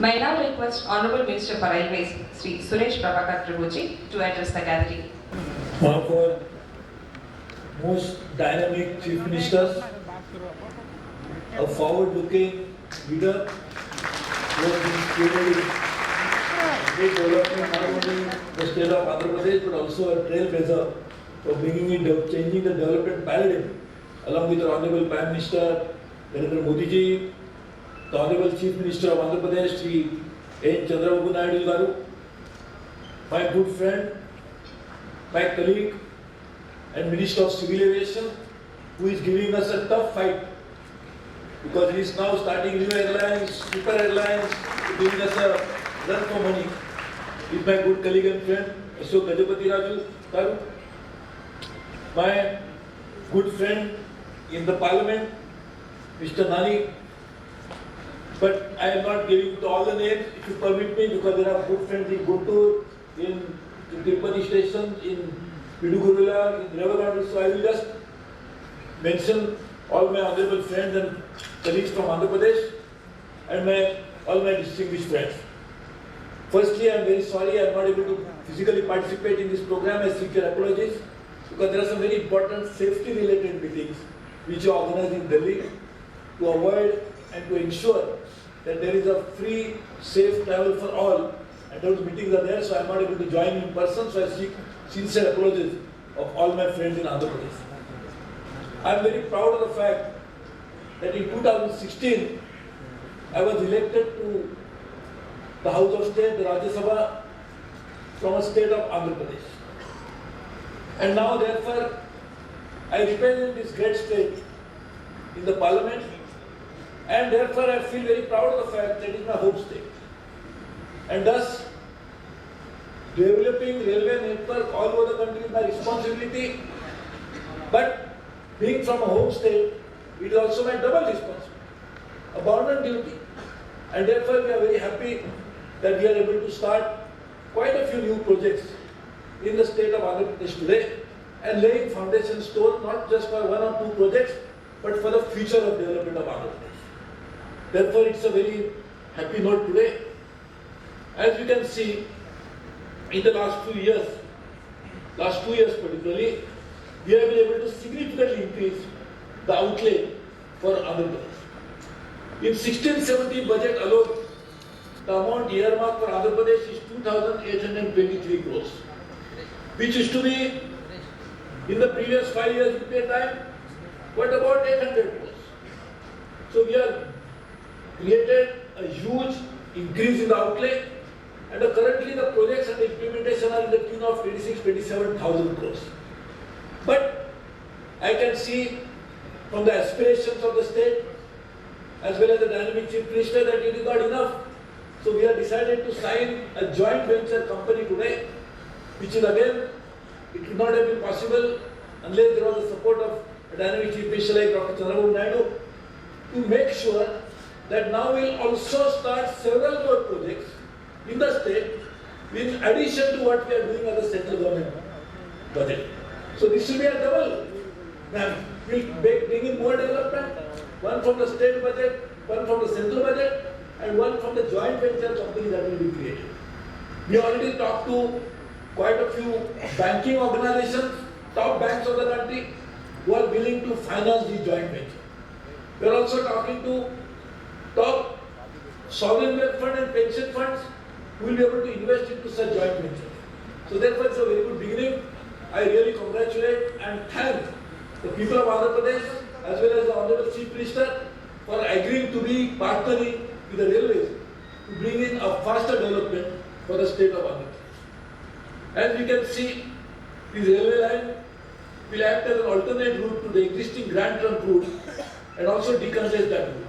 May I now request Honorable Minister for Railways, Sri Suresh Prabhakar Tribuchi, to address the gathering. One of our most dynamic chief ministers, a forward-looking leader who has been creating great development not only in the state of Andhra Pradesh but also a trailblazer for changing the development paradigm along with our Honorable Prime Minister Narendra Modi ji, the Honorable Chief Minister of Andhra Pradesh, Sri N. Chandrababu Naidu garu, my good friend, my colleague and Minister of Civil Aviation, who is giving us a tough fight because he is now starting new airlines, super airlines, giving us a run for money. He is my good colleague and friend, Ashok Gajapati Raju garu, my good friend in the Parliament, Mr. Nani. But I am not giving to all the names, if you permit me, because there are good friends in Guntur, in Tirupati station, in Pidugurula, in Revagandu. So I will just mention all my honorable friends and colleagues from Andhra Pradesh and all my distinguished friends. Firstly, I am very sorry I am not able to physically participate in this program. I seek your apologies because there are some very important safety related meetings which are organized in Delhi to avoid and to ensure that there is a free, safe travel for all. And those meetings are there, so I am not able to join in person, so I seek sincere apologies of all my friends in Andhra Pradesh. I am very proud of the fact that in 2016, I was elected to the House of State, the Rajya Sabha, from a state of Andhra Pradesh. And now, therefore, I represent this great state in the Parliament, and therefore I feel very proud of the fact that it is my home state. And thus, developing railway network all over the country is my responsibility. But being from a home state, it is also my double responsibility, a bounden duty. And therefore, we are very happy that we are able to start quite a few new projects in the state of Andhra Pradesh today and laying foundation stone not just for one or two projects, but for the future of development of Andhra Pradesh. Therefore, it's a very happy note today. As you can see, in the last 2 years particularly, we have been able to significantly increase the outlay for Andhra Pradesh. In 16-17 budget alone, the amount earmarked for Andhra Pradesh is 2,823 crores, which used to be in the previous 5 years UPA time, what about 800 crores. So we have created a huge increase in the outlay, and currently the projects and the implementation are in the tune of 26,000-27,000 crores. But I can see from the aspirations of the state as well as the dynamic chief minister that it is not enough. So we have decided to sign a joint venture company today, which is again, it would not have been possible unless there was the support of a dynamic chief minister like Dr. Chandrababu Naidu, to make sure that now we will also start several more projects in the state in addition to what we are doing as a central government budget. So this will be a double. We will bring in more development, one from the state budget, one from the central budget, and one from the joint venture company that will be created. We already talked to quite a few banking organizations, top banks of the country, who are willing to finance the joint venture. We are also talking to top sovereign wealth fund and pension funds who will be able to invest into such joint ventures. So therefore, it's a very good beginning. I really congratulate and thank the people of Andhra Pradesh as well as the Honorable Chief Minister for agreeing to be partnering with the railways to bring in a faster development for the state of Andhra Pradesh. As you can see, this railway line will act as an alternate route to the existing Grand Trunk route and also decongest that route.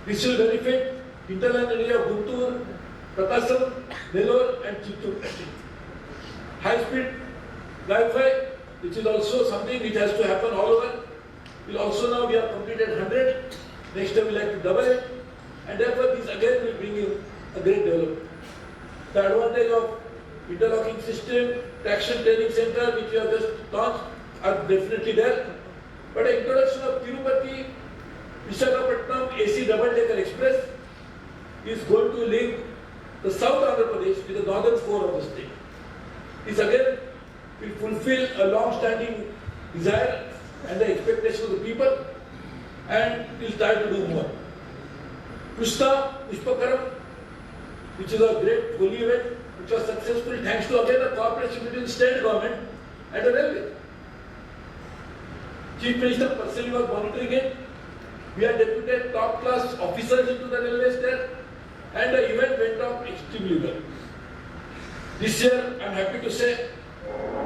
This will benefit hinterland area of Guntur, Prakasam, Nellore and Chittoor. High-speed Wi-Fi, which is also something which has to happen all over, will also now we have completed 100. Next time we like to double it, and therefore this again will bring in a great development. The advantage of interlocking system, traction training center, which we have just launched, are definitely there. But the introduction of Tirupati, Visakhapatnam AC double-decker express is going to link the South Andhra Pradesh with the northern core of the state. This again will fulfill a long-standing desire and the expectation of the people, and will try to do more. Krishna Pushpakaram, which is a great holy event, which was successful thanks to again a cooperation between state government and the railway. Chief Minister personally was monitoring it. We had deputed top-class officers into the railways there, and the event went off extremely well. This year, I am happy to say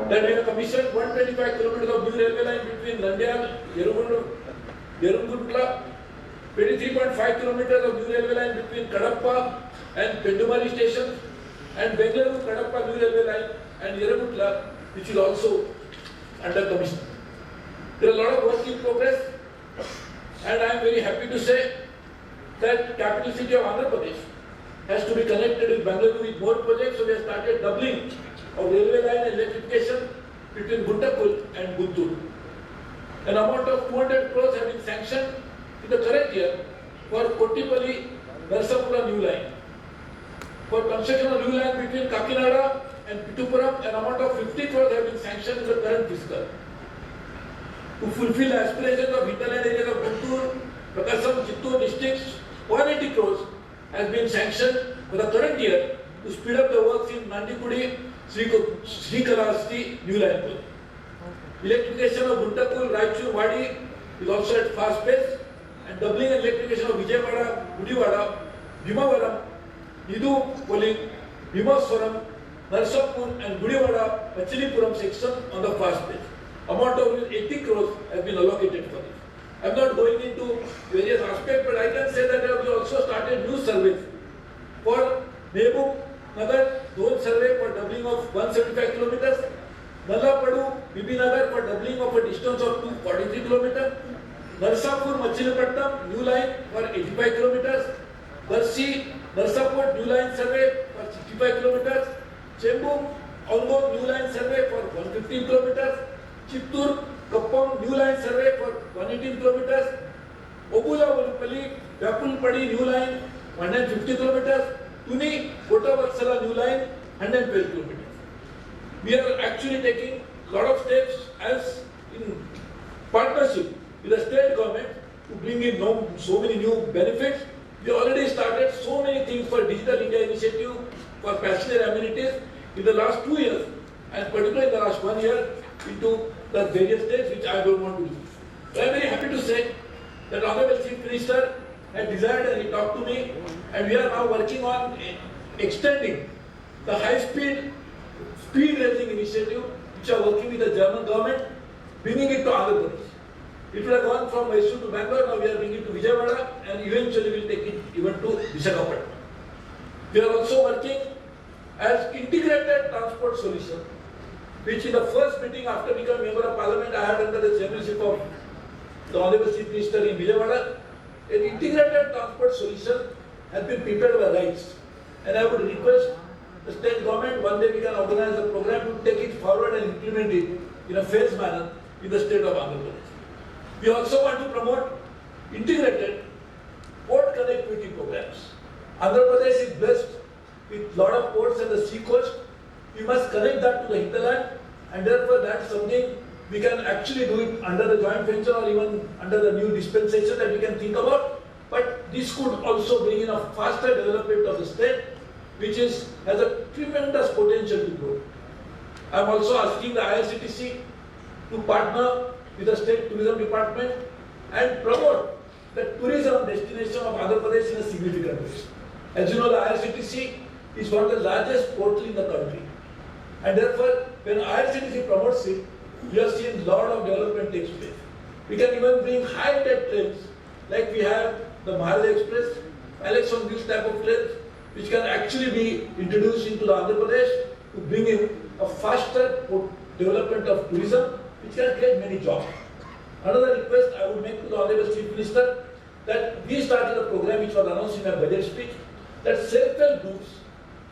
that we have commissioned 125 kilometers of new railway line between Nandyal, Yerungutla, 23.5 kilometers of new railway line between Kadapa and Pendumari stations, and Bengaluru Kadapa new railway line and Yerungutla, which is also under commission. There is a lot of work in progress, and I am very happy to say that capital city of Andhra Pradesh has to be connected with Bengaluru with more projects, so we have started doubling of railway line and electrification between Guntakul and Guntur. An amount of 200 crores have been sanctioned in the current year for Kottipalli Narsapura new line. For construction of new line between Kakinada and Pittupuram, an amount of 50 crores have been sanctioned in the current fiscal. To fulfill the aspirations of hinterland areas of Guntur, Prakasam, Chittoor districts, 180 crores has been sanctioned for the current year to speed up the works in Nandikudi, Srikalahasti new line project. Electrification of Guntakul, Raichur, Wadi is also at fast pace, and doubling and electrification of Vijayawada, Gudivada, Bhimavaram, Nidu, Poling, Bhimaswaram, Narsapur and Gudivada, Machilipuram section on the fast pace. Amount of 80 crores has been allocated for this. I am not going into various aspects, but I can say that we also started new surveys for Mehboob Nagar, zone survey for doubling of 175 kilometers, Nallapadu, Bibi Nagar for doubling of a distance of 243 kilometers, Narsapur, Machilipatnam, new line for 85 kilometers, Darsi, Narsapur, new line survey for 65 kilometers, Chembur, Ongod, new line survey for 115 kilometers, Chittoor, Kappam, new line survey for 118 kilometers, Obula, Volupalli, Vyapulpadi, new line 150 kilometers, Tuni, Kota Vatsala, new line 112 kilometers. We are actually taking a lot of steps as in partnership with the state government to bring in so many new benefits. We already started so many things for Digital India initiative, for passenger amenities in the last 2 years, and particularly in the last 1 year into the various states which I don't want to do. So I am very happy to say that Honorable Chief Minister had desired and he talked to me, and we are now working on extending the high-speed raising initiative which are working with the German government, bringing it to Andhra Pradesh. It would have gone from Mysore to Bangalore, now we are bringing it to Vijayawada, and eventually we will take it even to Visakhapatnam. We are also working as integrated transport solution, which in the first meeting after becoming member of parliament I had under the chairmanship of the Honorable Chief Minister in Vijayawada. An integrated transport solution has been prepared by RITES, and I would request the state government one day we can organize a program to take it forward and implement it in a phased manner in the state of Andhra Pradesh. We also want to promote integrated port connectivity programs. Andhra Pradesh is blessed with a lot of ports and the sea coast. We must connect that to the hinterland, and therefore that's something we can actually do it under the joint venture or even under the new dispensation that we can think about. But this could also bring in a faster development of the state, which has a tremendous potential to grow. I am also asking the IRCTC to partner with the state tourism department and promote the tourism destination of Andhra Pradesh in a significant way. As you know, the IRCTC is one of the largest ports in the country, and therefore when IRCTC promotes it, we have seen a lot of development takes place. We can even bring high-tech trains like we have the Maharaja Express, Alex on Wheels type of trains, which can actually be introduced into the Andhra Pradesh to bring in a faster development of tourism, which can create many jobs. Another request I would make to the Honorable Chief Minister that we started a program which was announced in my budget speech, that self-help groups,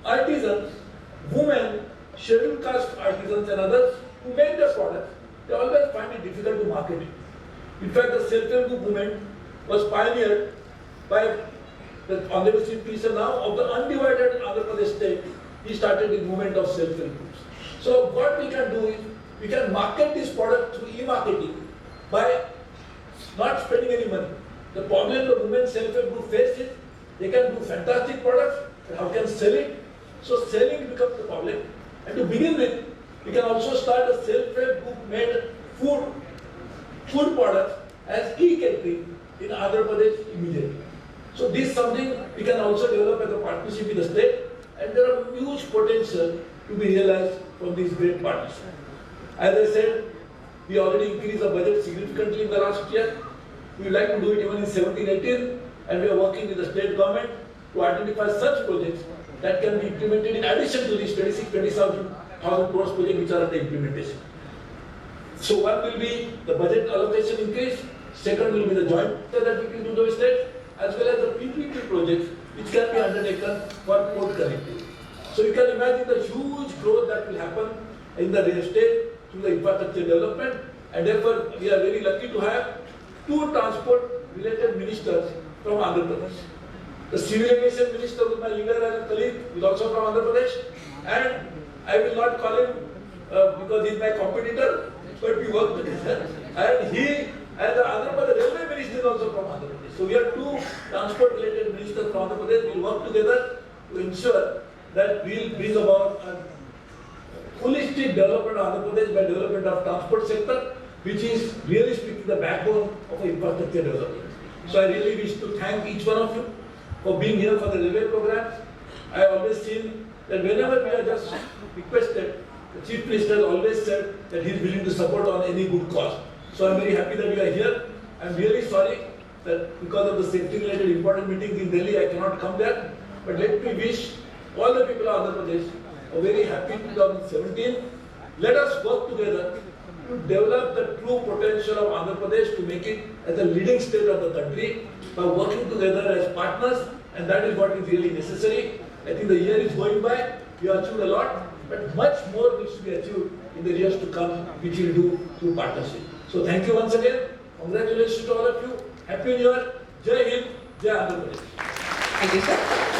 artisans, women, scheduled caste artisans and others who make their products, they always find it difficult to market it. In fact, the self-help group movement was pioneered by the Honorable Chief Minister now of the undivided Andhra Pradesh state, he started the movement of self-help groups. So what we can do is, we can market this product through e-marketing by not spending any money. The problem the women self-help group face is, they can do fantastic products, but how can sell it? So selling becomes the problem. And to begin with, we can also start a self-help group made food products as e-catering in Andhra Pradesh immediately. So this is something we can also develop as a partnership with the state, and there are huge potential to be realized from this great partnership. As I said, we already increased the budget significantly in the last year. We would like to do it even in 17-18, and we are working with the state government to identify such projects that can be implemented in addition to these 26,000 crores projects which are under implementation. So one will be the budget allocation increase, second will be the joint venture that we can do with state, as well as the PPP projects which can be undertaken for port connectivity. So you can imagine the huge growth that will happen in the real estate through the infrastructure development, and therefore we are very lucky to have two transport related ministers from Andhra Pradesh. The civil aviation minister, who is my leader and colleague, is also from Andhra Pradesh, and I will not call him because he is my competitor, but we work together. And he and the Andhra Pradesh railway minister is also from Andhra Pradesh. So we are two transport related ministers from Andhra Pradesh. We will work together to ensure that we will bring about a holistic development of Andhra Pradesh by development of transport sector, which is really speaking the backbone of infrastructure development. So I really wish to thank each one of you for being here for the railway program. I have always seen that whenever we are just requested, the Chief Minister has always said that he is willing to support on any good cause. So I am very happy that you are here. I am really sorry that because of the safety related important meetings in Delhi, I cannot come there. But let me wish all the people of Andhra Pradesh a very happy 2017. Let us work together to develop the true potential of Andhra Pradesh to make it as the leading state of the country by working together as partners, and that is what is really necessary. I think the year is going by, we have achieved a lot, but much more needs to be achieved in the years to come, which we will do through partnership. So thank you once again. Congratulations to all of you. Happy New Year. Jai Hind. Jai Andhra Pradesh. Thank you, sir.